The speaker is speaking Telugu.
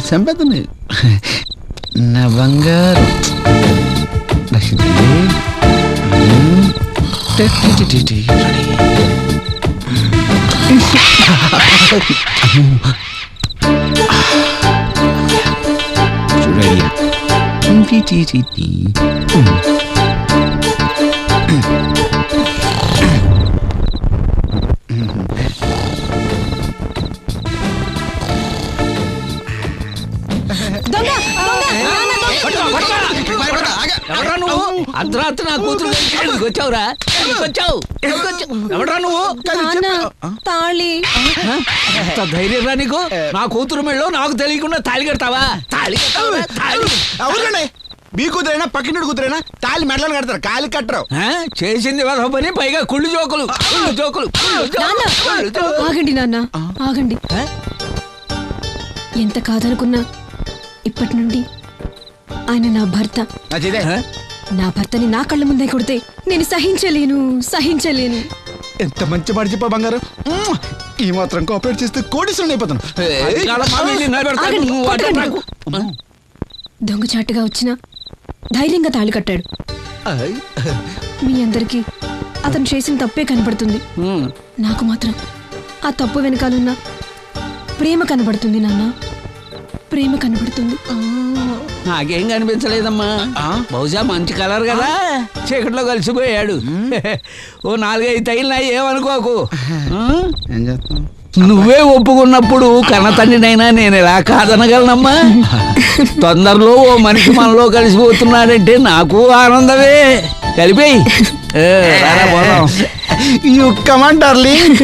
చంపేద్దాం. నా బంగారు అర్ధరాత్రి నా కూతురు వచ్చావురా? ఎవడరా నువ్వు? ఎంత ధైర్యం రా నీకు? నా కూతురు మెళ్ళో నాకు తెలియకుండా తాళి కడతావా? అవునండి, మీ కూతురైనా పక్కింటి కూతురైనా తాళి మెడలను కడతారు, కాలి కట్టరు. చేసింది వద పని, పైగా కుళ్ళు జోకులు. ఆగండి నాన్న, ఆగండి. ఎంత కాదనుకున్నా ఇప్పటి నుండి ఆయన నా భర్త. నా భర్తని నా కళ్ళ ముందే కొడితే నేను సహించలేను. ఎంత మంచి మాట చెప్పా బంగారం. ఈ మాత్రం కోఆపరేట్ చేస్తే కోటీశ్వరుని అయిపోతాను. దొంగచాటుగా వచ్చినా ధైర్యంగా తాళి కట్టాడు. మీ అందరికీ అతను చేసిన తప్పే కనబడుతుంది, నాకు మాత్రం ఆ తప్పు వెనకాలన్న ప్రేమ కనబడుతుంది నాన్న, ప్రేమ కనబడుతుంది. నాకేం కనిపించలేదమ్మా. బహుశా మంచి కలర్ కదా, చీకట్లో కలిసిపోయాడు. ఓ 4-5 తగిలినాయి, ఏమనుకోకు. నువ్వే ఒప్పుకున్నప్పుడు కన్నతండ్రినైనా నేను ఎలా కాదనగలనమ్మా? తొందరలో ఓ మనిషి మనలో కలిసిపోతున్నాడంటే నాకు ఆనందమే. కలిపేయి. You come on darling.